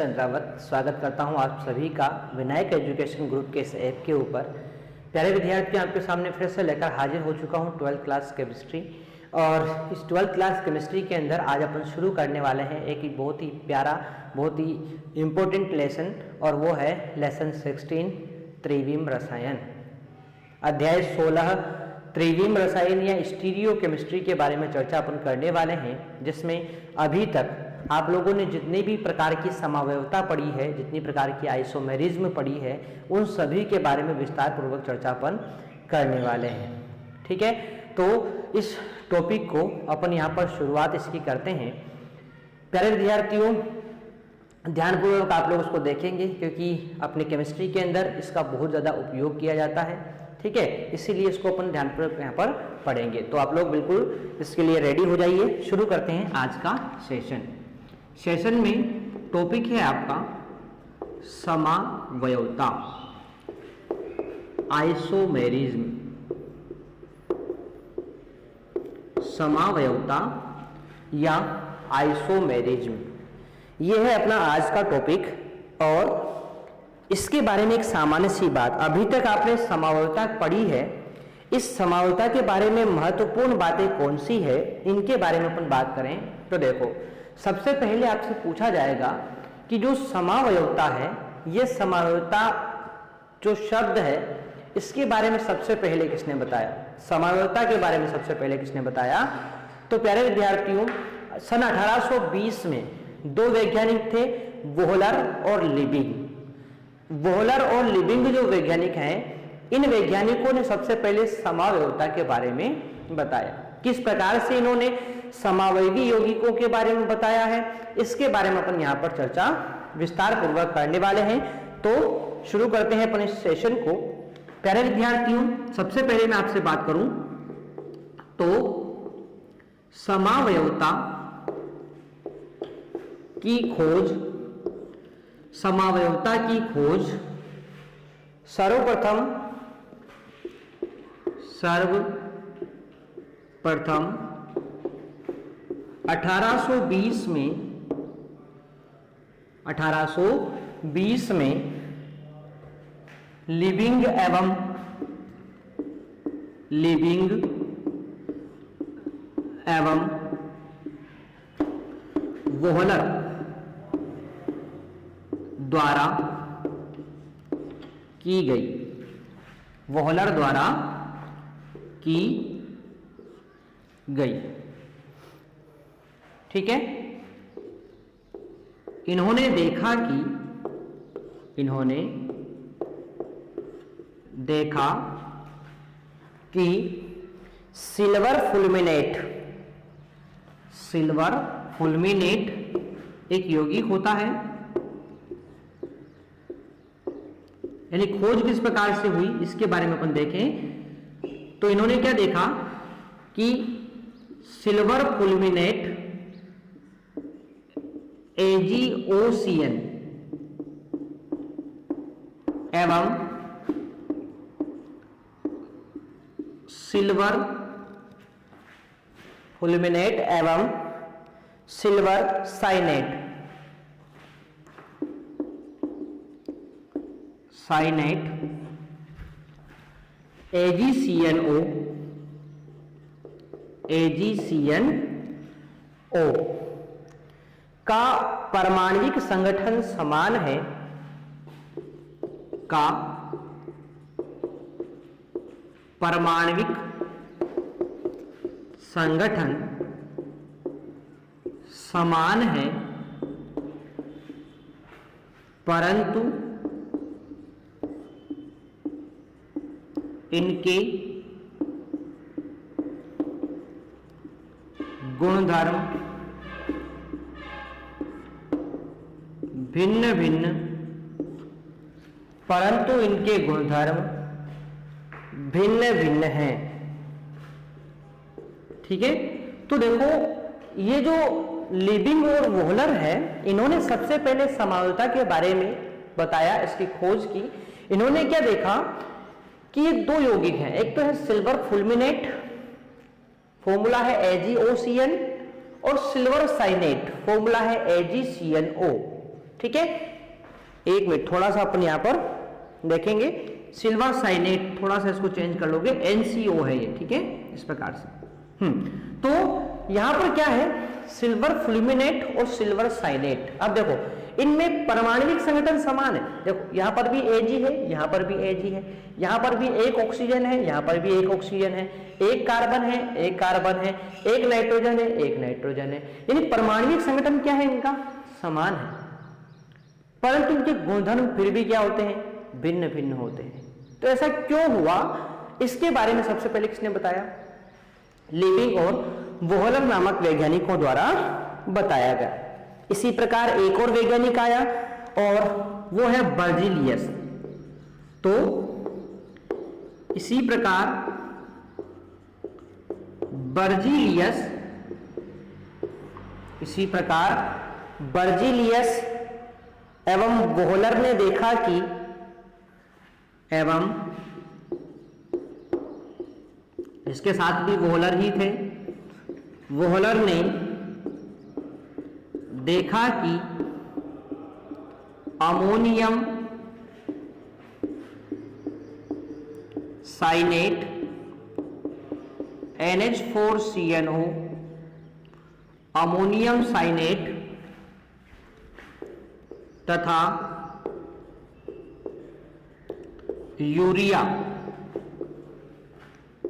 चंद्रावत स्वागत करता हूं आप सभी का विनायक एजुकेशन ग्रुप के इस ऐप के ऊपर। प्यारे विद्यार्थियों, आपके सामने फिर से लेकर हाजिर हो चुका हूं 12th क्लास केमिस्ट्री। और इस 12th क्लास केमिस्ट्री के अंदर आज अपन शुरू करने वाले हैं एक बहुत ही प्यारा, बहुत ही इम्पोर्टेंट लेसन, और वो है लेसन 16 त्रिविम रसायन। अध्याय 16 त्रिविम रसायन या स्टीरियो केमिस्ट्री के बारे में चर्चा अपन करने वाले हैं, जिसमें अभी तक आप लोगों ने जितने भी प्रकार की समावयवता पढ़ी है, जितनी प्रकार की आइसोमेरिज्म पढ़ी है, उन सभी के बारे में विस्तार पूर्वक चर्चा अपन करने वाले हैं। ठीक है, तो इस टॉपिक को अपन यहाँ पर शुरुआत इसकी करते हैं। प्यारे विद्यार्थियों, ध्यानपूर्वक आप लोग उसको देखेंगे क्योंकि अपने केमिस्ट्री के अंदर इसका बहुत ज़्यादा उपयोग किया जाता है। ठीक है, इसीलिए इसको अपन ध्यानपूर्वक यहाँ पर पढ़ेंगे। तो आप लोग बिल्कुल इसके लिए रेडी हो जाइए। शुरू करते हैं आज का सेशन में टॉपिक है आपका समावयवता, आइसोमेरिज्म। समावयवता या आइसोमेरिज्म, यह है अपना आज का टॉपिक। और इसके बारे में एक सामान्य सी बात, अभी तक आपने समावयवता पढ़ी है, इस समावयवता के बारे में महत्वपूर्ण बातें कौन सी है, इनके बारे में अपन बात करें तो देखो, सबसे पहले आपसे पूछा जाएगा कि जो समावयवता है, ये समावयवता जो शब्द है, इसके बारे में सबसे पहले किसने बताया? समावयवता के बारे में सबसे पहले किसने बताया? तो प्यारे विद्यार्थियों, सन 1820 में दो वैज्ञानिक थे, वोहलर और लिबिंग। वोहलर और लिबिंग जो वैज्ञानिक हैं, इन वैज्ञानिकों ने सबसे पहले समावयवता के बारे में बताया। किस प्रकार से इन्होंने समावयवी यौगिकों के बारे में बताया है, इसके बारे में अपन यहाँ पर चर्चा विस्तार पूर्वक करने वाले हैं। तो शुरू करते हैं अपन इस सेशन को। प्यारे विद्यार्थियों, सबसे पहले मैं आपसे बात करूं तो समावयवता की खोज, समावयवता की खोज सर्वप्रथम 1820 में लिबिंग एवं वोहलर द्वारा की गई। वोहलर द्वारा की गई। ठीक है, इन्होंने देखा कि सिल्वर फुलमिनेट एक यौगिक होता है। यानी खोज किस प्रकार से हुई, इसके बारे में अपन देखें तो इन्होंने क्या देखा कि सिल्वर फुलमिनेट AgOCN एवं सिल्वर फुलमिनेट एवं सिल्वर साइनेट AgCNO का परमाणविक संगठन समान है, का परमाणविक संगठन समान है, परंतु इनके गुणधर्म भिन्न भिन्न हैं। ठीक है, तो देखो, ये जो लिबिंग और वोहलर है, इन्होंने सबसे पहले समावयवता के बारे में बताया, इसकी खोज की। इन्होंने क्या देखा कि ये दो यौगिक हैं, एक तो है सिल्वर फुलमिनेट, फॉर्मूला है AgOCN, और सिल्वर साइनेट, फॉर्मूला है AgCNO। ठीक है, एक मिनट, थोड़ा सा अपन यहाँ पर देखेंगे, सिल्वर साइनेट, थोड़ा सा इसको चेंज कर लोगे, NCO है ये, ठीक है, इस प्रकार से। तो यहां पर क्या है, सिल्वर फ्लूमिनेट और सिल्वर साइनेट। अब देखो इनमें परमाणविक संगठन समान है, देखो यहां पर भी Ag है, यहां पर भी Ag है, यहां पर भी एक ऑक्सीजन है, यहां पर भी एक ऑक्सीजन है, एक कार्बन है, एक कार्बन है, एक नाइट्रोजन है, एक नाइट्रोजन है, यानी परमाणविक संगठन क्या है, इनका समान है, परंतु इनके गुणधर्म फिर भी क्या होते हैं, भिन्न भिन्न होते हैं। तो ऐसा क्यों हुआ, इसके बारे में सबसे पहले किसने बताया, लिविंग और वोहलर नामक वैज्ञानिकों द्वारा बताया गया। इसी प्रकार एक और वैज्ञानिक आया और वो है बर्जीलियस। तो इसी प्रकार बर्जीलियस एवं वोहलर ने देखा कि इसके साथ भी वोहलर ही थे, वोहलर ने देखा कि अमोनियम साइनेट NH4CnO, अमोनियम साइनेट तथा यूरिया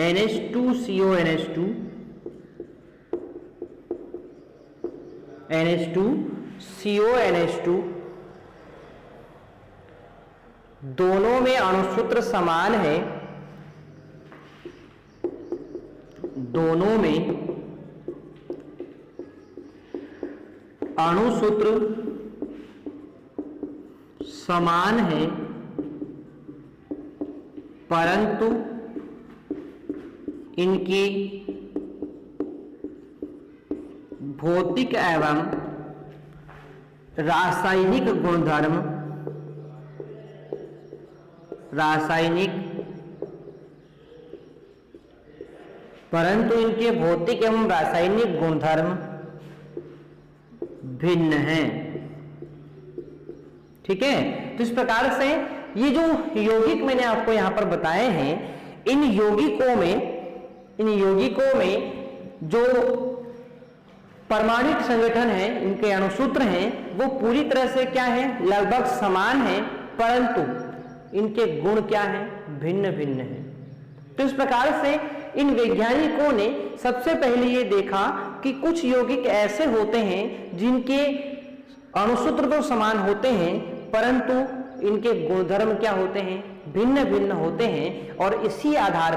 NH2CONH2 दोनों में अणुसूत्र समान है, दोनों में अणुसूत्र समान है, परंतु इनकी भौतिक एवं रासायनिक गुणधर्म भिन्न हैं। ठीक है, तो इस प्रकार से ये जो यौगिक मैंने आपको यहां पर बताए हैं, इन यौगिकों में जो परमाणुक संगठन है, इनके अणुसूत्र हैं, वो पूरी तरह से क्या है, लगभग समान है, परंतु इनके गुण क्या हैं, भिन्न भिन्न हैं। तो इस प्रकार से इन वैज्ञानिकों ने सबसे पहले ये देखा कि कुछ यौगिक ऐसे होते हैं जिनके अणुसूत्र तो समान होते हैं, परंतु इनके गुणधर्म क्या होते हैं, भिन्न भिन्न होते हैं। और इसी आधार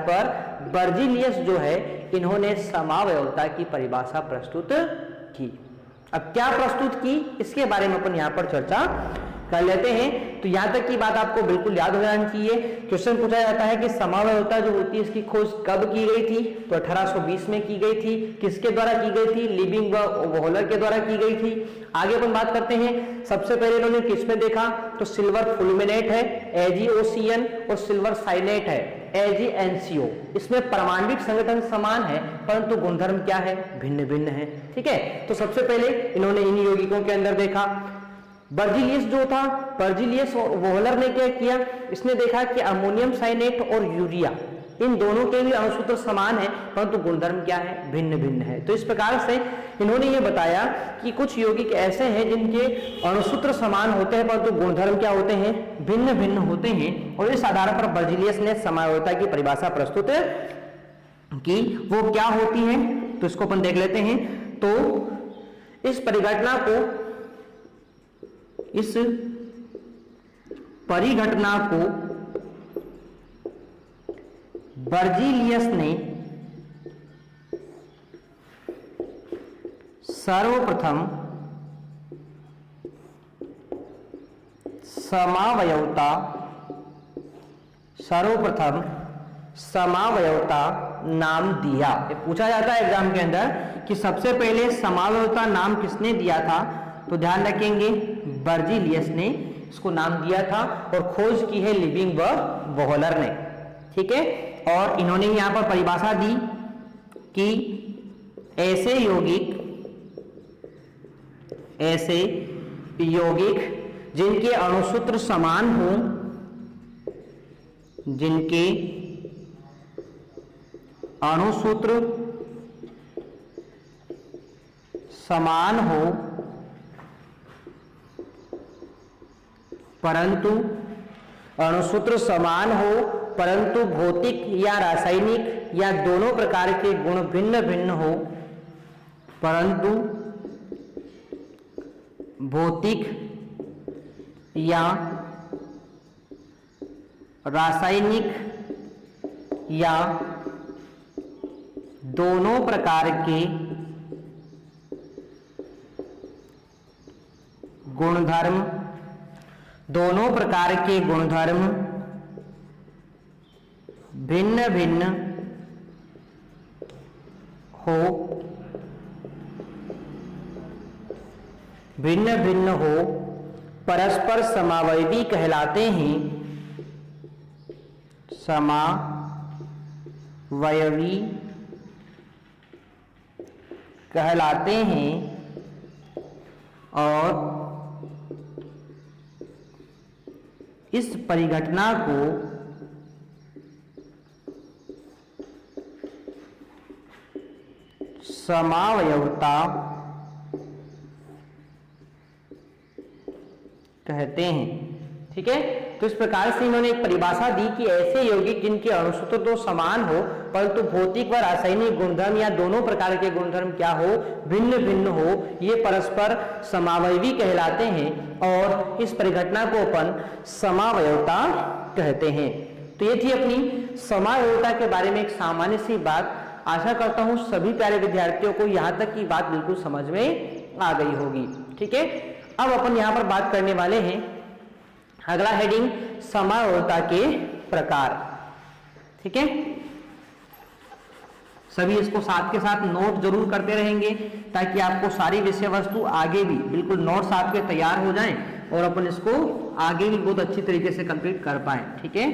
पर बर्जीलियस जो है, इन्होंने समावयवता की परिभाषा प्रस्तुत की। अब क्या प्रस्तुत की, इसके बारे में अपन यहां पर चर्चा कर लेते हैं। तो यहां तक की बात आपको बिल्कुल याद हो जानी चाहिए। क्वेश्चन पूछा जाता है कि समावयवता जो होती है, इसकी खोज कब की गई थी, तो 1820 में की गई थी। किसके द्वारा की गई थी, लिविंग व वोहलर के द्वारा की गई थी। आगे अपन बात करते हैं, सबसे पहले इन्होंने किसमें देखा, तो सिल्वर फुलमिनेट है AgOCN और सिल्वर साइनेट है AgNCO। इसमें परमाणविक संगठन समान है, परंतु गुणधर्म क्या है, भिन्न भिन्न है। ठीक है, तो सबसे पहले इन्होंने इन यौगिकों के अंदर देखा। बर्जीलियस जो था, बर्जीलियस और वोहलर ने क्या किया, इसने देखा कि अमोनियम साइनेट और यूरिया, इन दोनों के भी अणुसूत्र समान है, परंतु गुणधर्म क्या है, भिन्न भिन्न है। तो इस प्रकार से इन्होंने ये बताया कि कुछ यौगिक ऐसे हैं जिनके अणुसूत्र समान होते हैं, परंतु गुणधर्म क्या होते हैं, भिन्न भिन्न होते हैं। और इस आधार पर बर्जीलियस ने समावयवता की परिभाषा प्रस्तुत की, वो क्या होती है, तो इसको अपन देख लेते हैं। तो इस परिघटना को बर्जीलियस ने सर्वप्रथम समावयवता नाम दिया। ये पूछा जाता है एग्जाम के अंदर कि सबसे पहले समावयवता नाम किसने दिया था, तो ध्यान रखेंगे बर्जीलियस ने इसको नाम दिया था और खोज की है लिविंग व वोहलर ने। ठीक है, और इन्होंने यहां पर परिभाषा दी ऐसे यौगिक जिनके अणुसूत्र समान हो, जिनके अणुसूत्र समान हो परंतु अणुसूत्र समान हो परंतु भौतिक या रासायनिक या दोनों प्रकार के गुण भिन्न भिन्न हो, परंतु भौतिक या रासायनिक या दोनों प्रकार के गुणधर्म, दोनों प्रकार के गुणधर्म भिन्न भिन्न हो, भिन्न भिन्न हो, परस्पर समावयवी कहलाते हैं, समावयवी कहलाते हैं और इस परिघटना को समावयवता कहते हैं। ठीक है, तो इस प्रकार से इन्होंने एक परिभाषा दी कि ऐसे यौगिक जिनके अणुसूत्र तो समान हो परंतु भौतिक व रासायनिक गुणधर्म या दोनों प्रकार के गुणधर्म क्या हो, भिन्न भिन्न हो, ये परस्पर समावयवी कहलाते हैं और इस परिघटना को अपन समावयवता कहते हैं। तो ये थी अपनी समावयवता के बारे में एक सामान्य सी बात। आशा करता हूं सभी प्यारे विद्यार्थियों को यहां तक की बात बिल्कुल समझ में आ गई होगी। ठीक है, अब अपन यहां पर बात करने वाले हैं अगला हेडिंग समावयवता के प्रकार। ठीक है, सभी इसको साथ के साथ नोट जरूर करते रहेंगे ताकि आपको सारी विषय वस्तु आगे भी बिल्कुल नोट्स आपके तैयार हो जाएं और अपन इसको आगे भी बहुत अच्छी तरीके से कंप्लीट कर पाएं। ठीक है,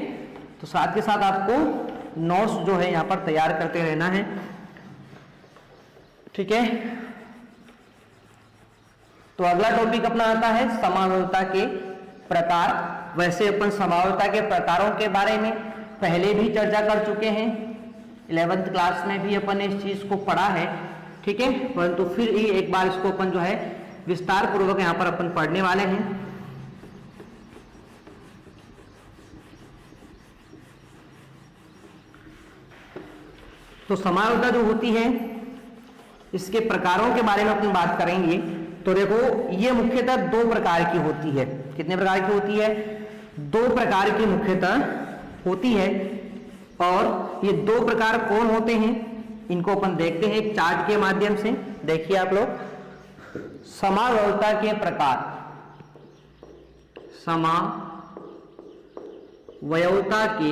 तो साथ के साथ आपको नोट्स जो है यहाँ पर तैयार करते रहना है। ठीक है, तो अगला टॉपिक अपना आता है समावयवता के प्रकार। वैसे अपन समावयवता के प्रकारों के बारे में पहले भी चर्चा कर चुके हैं, 11th क्लास में भी अपन इस चीज को पढ़ा है। ठीक है, परंतु फिर ही एक बार इसको अपन जो है विस्तार पूर्वक यहाँ पर अपन पढ़ने वाले हैं। तो समावयवता जो होती है इसके प्रकारों के बारे में अपन बात करेंगे। तो देखो ये मुख्यतः दो प्रकार की होती है। कितने प्रकार की होती है? दो प्रकार की मुख्यतः होती है। और ये दो प्रकार कौन होते हैं इनको अपन देखते हैं एक चार्ट के माध्यम से। देखिए आप लोग, समावयवता के प्रकार, समावयवता के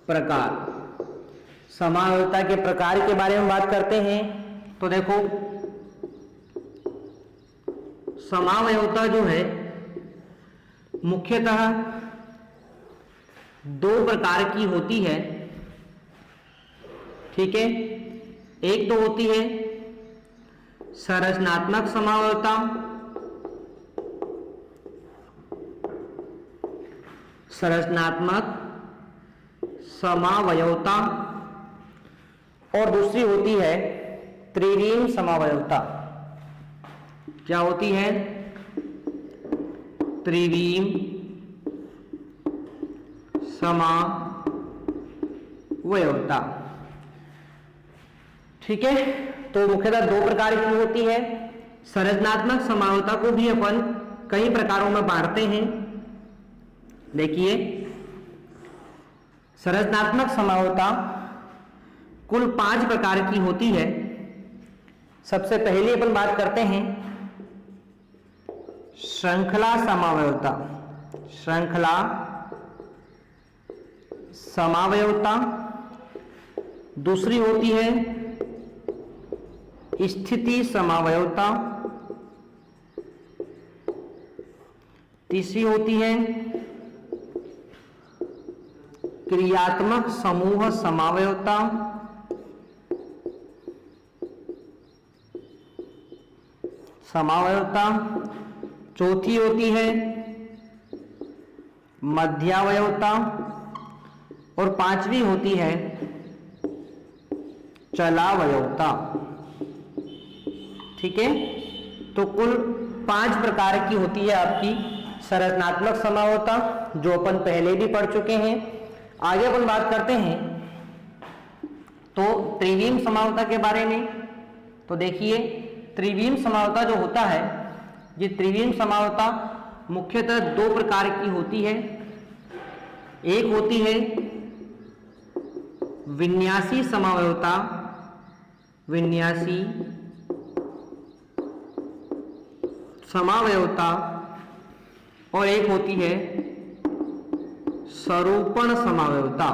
प्रकार, समावयवता के प्रकार के बारे में बात करते हैं। तो देखो समावयवता जो है मुख्यतः दो प्रकार की होती है। ठीक है, एक तो होती है संरचनात्मक समावयवता, संरचनात्मक समावयवता, और दूसरी होती है त्रिविम समावयवता। क्या होती है? त्रिविम समावयवता। ठीक है, तो मुख्यतः दो प्रकार की होती है। संरचनात्मक समावयवता को भी अपन कई प्रकारों में बांटते हैं। देखिए, संरचनात्मक समावयवता कुल 5 प्रकार की होती है। सबसे पहले अपन बात करते हैं श्रृंखला समावयवता। श्रृंखला समावयवता। दूसरी होती है स्थिति समावयवता। तीसरी होती है क्रियात्मक समूह समावयवता। समावयवता, चौथी होती है मध्यावयवता और पांचवी होती है चलावयवता। ठीक है, तो कुल 5 प्रकार की होती है आपकी संरचनात्मक समावयवता, जो अपन पहले भी पढ़ चुके हैं। आगे अपन बात करते हैं तो त्रिविम समावयवता के बारे में। तो देखिए, त्रिविम समावयवता जो होता है, ये त्रिविम समावयवता मुख्यतः 2 प्रकार की होती है। एक होती है विन्यासी समावयवता, विन्यासी समावयवता, और एक होती है सरूपण समावयवता।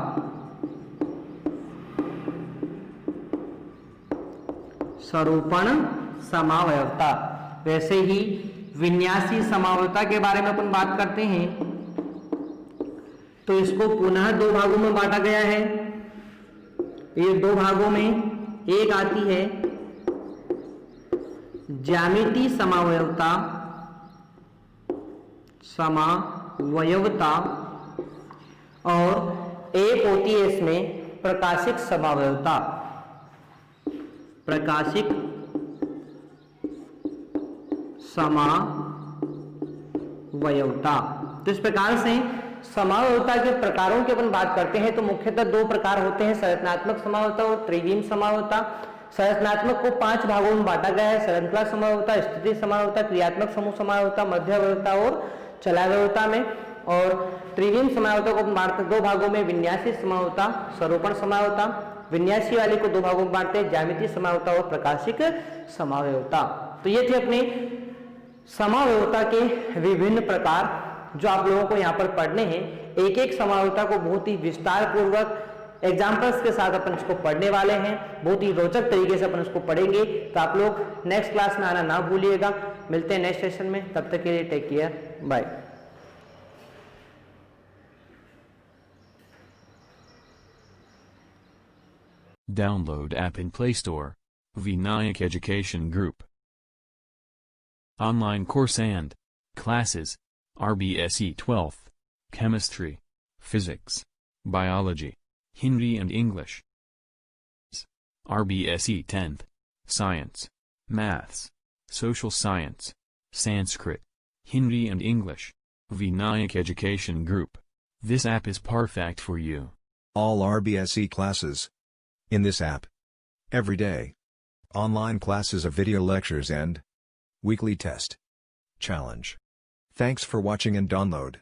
सरूपण समावयवता। वैसे ही विन्यासी समावयवता के बारे में अपन बात करते हैं तो इसको पुनः 2 भागों में बांटा गया है। ये 2 भागों में एक आती है ज्यामितीय समावयवता, समावयवता, और एक होती है इसमें प्रकाशिक समावयवता, प्रकाशिक समावयवता। तो इस प्रकार से समावयवता के प्रकारों की अपन बात करते हैं तो मुख्यतः 2 प्रकार होते हैं, संरचनात्मक समावयवता और त्रिविम समावयवता। संरचनात्मक को 5 भागों में बांटा गया है, श्रृंखला समावयवता, स्थिति समावयवता, क्रियात्मक समूह समावयवता, मध्यावयवता और चलावयवता में। और त्रिविम समावयवता को बांटते 2 भागों में, विन्यासी समावयवता, सरूपण समावयवता। विन्यासी वाले को 2 भागों में बांटते हैं, ज्यामितीय समावयवता और प्रकाशिक समावयवता। तो ये थे अपने समावयवता के विभिन्न प्रकार जो आप लोगों को यहाँ पर पढ़ने हैं। एक एक समावयवता को बहुत ही विस्तार पूर्वक एग्जाम्पल्स के साथ अपन इसको पढ़ने वाले हैं, बहुत ही रोचक तरीके से अपन इसको पढ़ेंगे। तो आप लोग नेक्स्ट क्लास में आना ना भूलिएगा। मिलते हैं नेक्स्ट सेशन में, तब तक के लिए take care, bye. Download app in Play Store. Vinayak Education Group. Online course and classes. RBSE 12th. Chemistry. Physics. Biology. Hindi and English. RBSE 10th. Science. Maths. Social Science. Sanskrit. Hindi and English. Vinayak Education Group. This app is perfect for you. All RBSE classes. In this app. Every day. Online classes of video lectures and weekly test. Challenge. Thanks for watching and download.